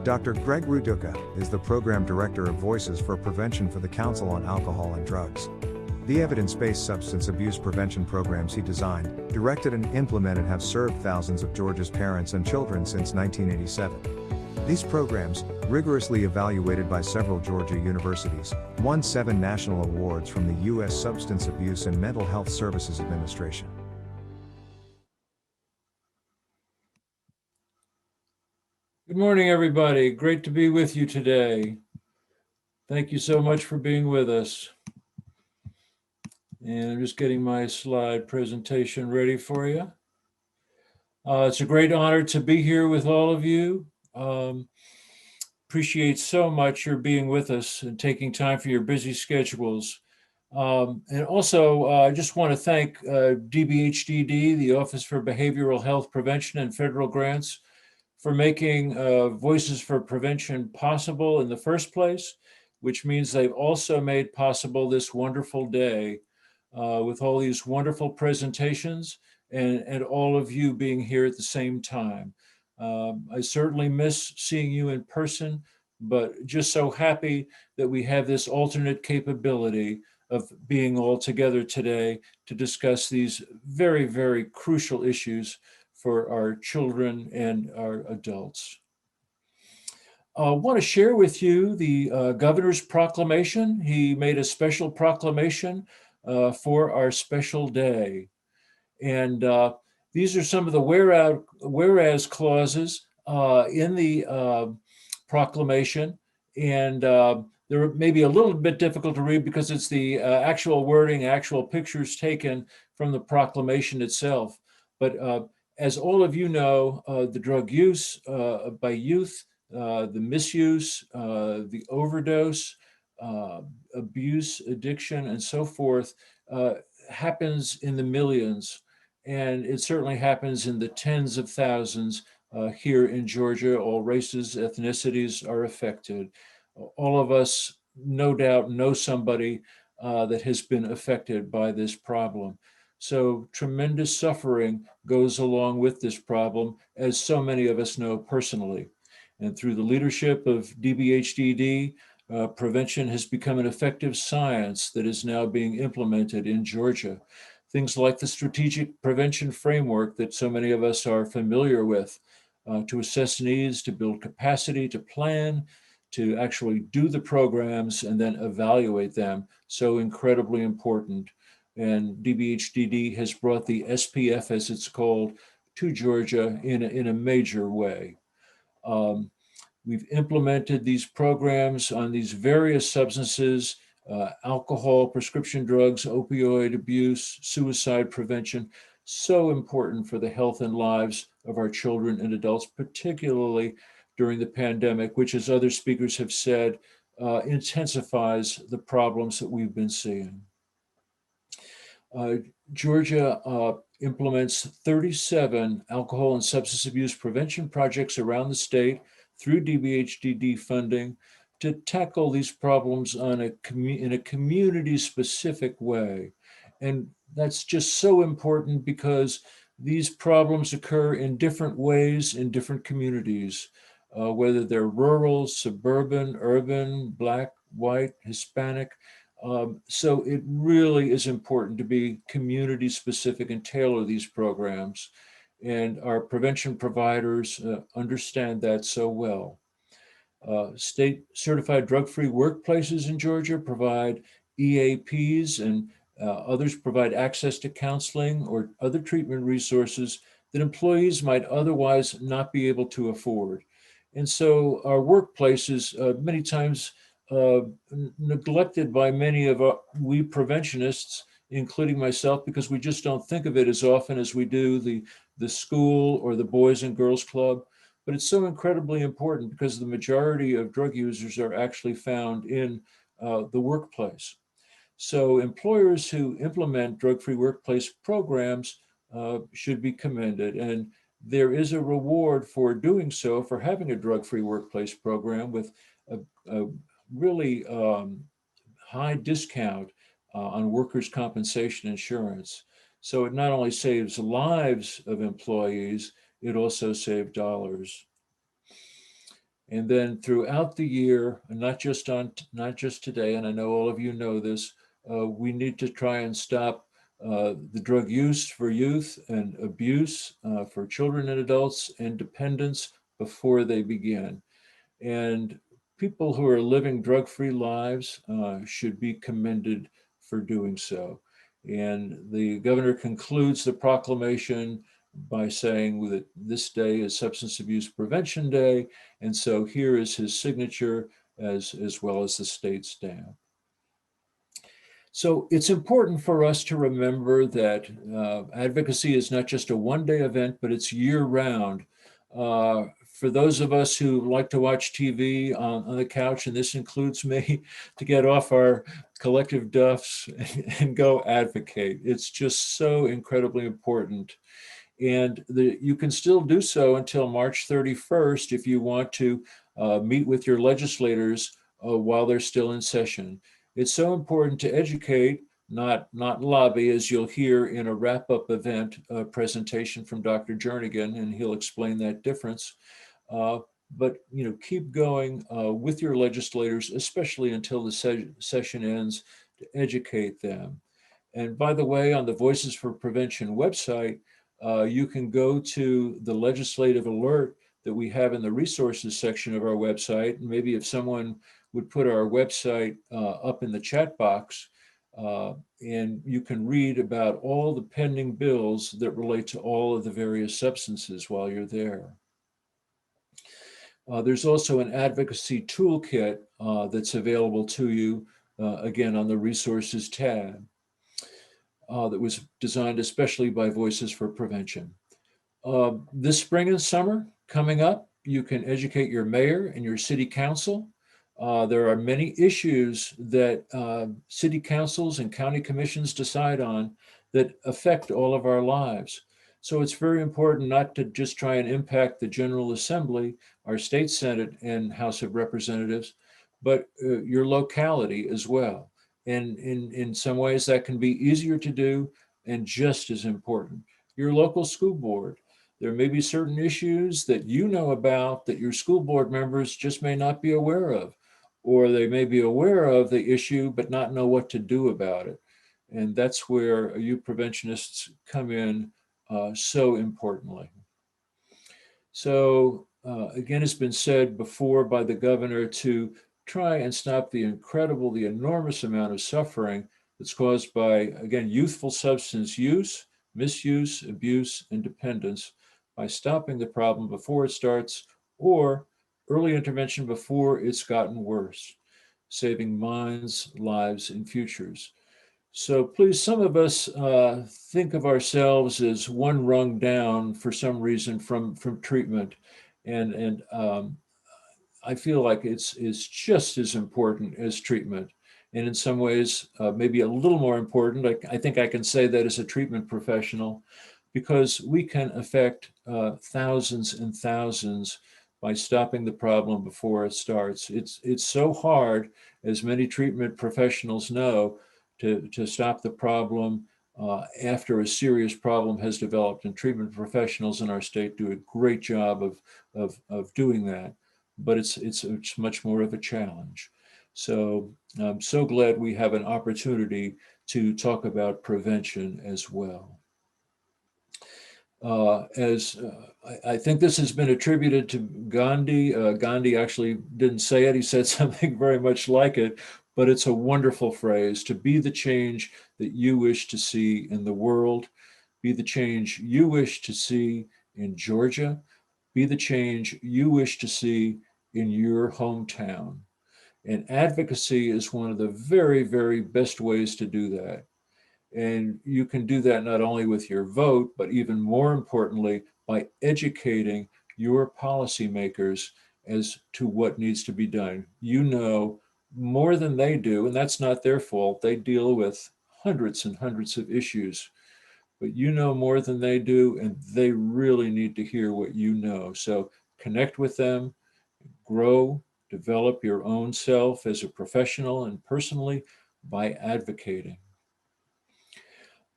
Dr. Gregg Raduka is the Program Director of Voices for Prevention for the Council on Alcohol and Drugs. The evidence-based substance abuse prevention programs he designed, directed and implemented have served thousands of Georgia's parents and children since 1987. These programs, rigorously evaluated by several Georgia universities, won 7 national awards from the U.S. Substance Abuse and Mental Health Services Administration. Good morning, everybody. Great to be with you today. Thank you so much for being with us. And I'm just getting my slide presentation ready for you. It's a great honor to be here with all of you. Appreciate so much your being with us and taking time for your busy schedules. And also, I just want to thank DBHDD, the Office for Behavioral Health Prevention and Federal Grants, for making Voices for Prevention possible in the first place, which means they've also made possible this wonderful day with all these wonderful presentations and all of you being here at the same time. I certainly miss seeing you in person, but just so happy that we have this alternate capability of being all together today to discuss these very, very crucial issues for our children and our adults. I want to share with you the governor's proclamation. He made a special proclamation for our special day. And these are some of the whereas clauses in the proclamation. And they're maybe a little bit difficult to read because it's the actual wording, actual pictures taken from the proclamation itself. But as all of you know, the drug use by youth, the misuse, the overdose, abuse, addiction, and so forth happens in the millions. And it certainly happens in the tens of thousands here in Georgia. All races, ethnicities are affected. All of us, no doubt, know somebody that has been affected by this problem. So tremendous suffering goes along with this problem, as so many of us know personally. And through the leadership of DBHDD, prevention has become an effective science that is now being implemented in Georgia. Things like the strategic prevention framework that so many of us are familiar with, to assess needs, to build capacity, to plan, to actually do the programs and then evaluate them. So incredibly important. And DBHDD has brought the SPF, as it's called, to Georgia in a major way. We've implemented these programs on these various substances, alcohol, prescription drugs, opioid abuse, suicide prevention, so important for the health and lives of our children and adults, particularly during the pandemic, which, as other speakers have said, intensifies the problems that we've been seeing. Georgia implements 37 alcohol and substance abuse prevention projects around the state through DBHDD funding to tackle these problems in a community-specific way. And that's just so important because these problems occur in different ways in different communities, whether they're rural, suburban, urban, Black, white, Hispanic. So it really is important to be community specific and tailor these programs. And our prevention providers understand that so well. State certified drug-free workplaces in Georgia provide EAPs, and others provide access to counseling or other treatment resources that employees might otherwise not be able to afford. And so our workplaces many times neglected by many of we preventionists, including myself, because we just don't think of it as often as we do the school or the Boys and Girls Club. But it's so incredibly important because the majority of drug users are actually found in the workplace. So employers who implement drug-free workplace programs should be commended. And there is a reward for doing so, for having a drug-free workplace program with a really high discount on workers' compensation insurance. So it not only saves lives of employees, it also saves dollars. And then throughout the year, and not just today, and I know all of you know this, we need to try and stop the drug use for youth and abuse for children and adults and dependence before they begin. And people who are living drug-free lives should be commended for doing so. And the governor concludes the proclamation by saying that this day is Substance Abuse Prevention Day. And so here is his signature as well as the state stamp. So it's important for us to remember that advocacy is not just a one-day event, but it's year-round. For those of us who like to watch TV on the couch, and this includes me, to get off our collective duffs and go advocate. It's just so incredibly important. And you can still do so until March 31st if you want to meet with your legislators while they're still in session. It's so important to educate, not lobby, as you'll hear in a wrap-up event presentation from Dr. Jernigan, and he'll explain that difference. But keep going with your legislators, especially until the session ends, to educate them. And by the way, on the Voices for Prevention website, you can go to the legislative alert that we have in the resources section of our website. And maybe if someone would put our website up in the chat box, and you can read about all the pending bills that relate to all of the various substances while you're there. There's also an advocacy toolkit that's available to you, again, on the resources tab. That was designed especially by Voices for Prevention. This spring and summer coming up, you can educate your mayor and your city council. There are many issues that city councils and county commissions decide on that affect all of our lives. So it's very important not to just try and impact the General Assembly, our state Senate and House of Representatives, but your locality as well. And in some ways that can be easier to do and just as important. Your local school board. There may be certain issues that you know about that your school board members just may not be aware of, or they may be aware of the issue but not know what to do about it. And that's where you preventionists come in so importantly. So again, it's been said before by the governor to try and stop the enormous amount of suffering that's caused by, again, youthful substance use, misuse, abuse, and dependence by stopping the problem before it starts or early intervention before it's gotten worse, saving minds, lives, and futures. So please, some of us think of ourselves as one rung down for some reason from treatment, and I feel like it's just as important as treatment, and in some ways maybe a little more important. I think I can say that as a treatment professional, because we can affect thousands and thousands by stopping the problem before it starts. It's so hard, as many treatment professionals know, to stop the problem after a serious problem has developed. And treatment professionals in our state do a great job of doing that, but it's much more of a challenge. So I'm so glad we have an opportunity to talk about prevention as well. I think this has been attributed to Gandhi. Gandhi actually didn't say it. He said something very much like it, but it's a wonderful phrase: to be the change that you wish to see in the world, be the change you wish to see in Georgia, be the change you wish to see in your hometown. And advocacy is one of the very, very best ways to do that. And you can do that not only with your vote, but even more importantly, by educating your policymakers as to what needs to be done. You know more than they do, and that's not their fault. They deal with hundreds and hundreds of issues, but you know more than they do, and they really need to hear what you know. So connect with them, grow, develop your own self as a professional and personally by advocating.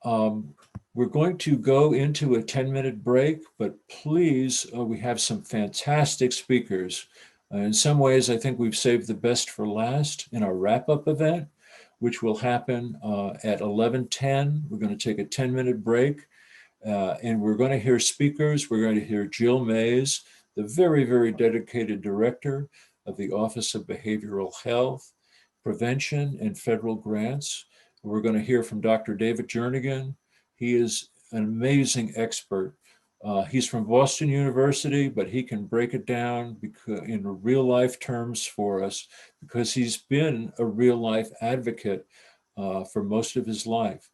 We're going to go into a 10-minute break, but please, we have some fantastic speakers In some ways, I think we've saved the best for last in our wrap-up event, which will happen at 11:10. We're going to take a 10-minute break, and we're going to hear speakers. We're going to hear Jill Mays, the very, very dedicated director of the Office of Behavioral Health, Prevention, and Federal Grants. We're going to hear from Dr. David Jernigan. He is an amazing expert. He's from Boston University, but he can break it down in real life terms for us because he's been a real life advocate for most of his life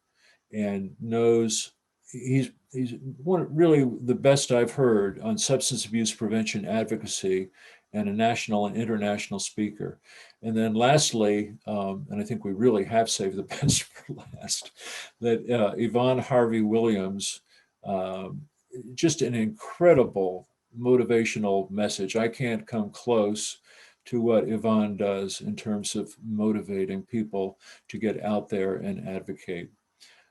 and knows he's really the best I've heard on substance abuse prevention advocacy and a national and international speaker. And then lastly, and I think we really have saved the best for last, that Yvonne Harvey Williams, just an incredible motivational message. I can't come close to what Yvonne does in terms of motivating people to get out there and advocate.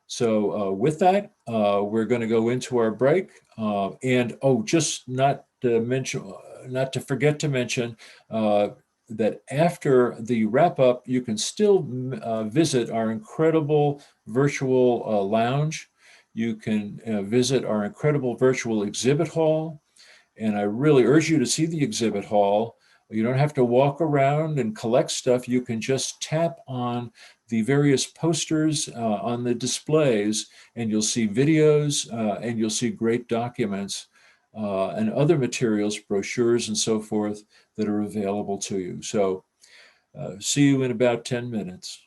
So with that, we're going to go into our break. And just not to mention, not to forget to mention that after the wrap up, you can still visit our incredible virtual lounge. You can visit our incredible virtual exhibit hall. And I really urge you to see the exhibit hall. You don't have to walk around and collect stuff. You can just tap on the various posters on the displays, and you'll see videos and you'll see great documents and other materials, brochures and so forth that are available to you. So see you in about 10 minutes.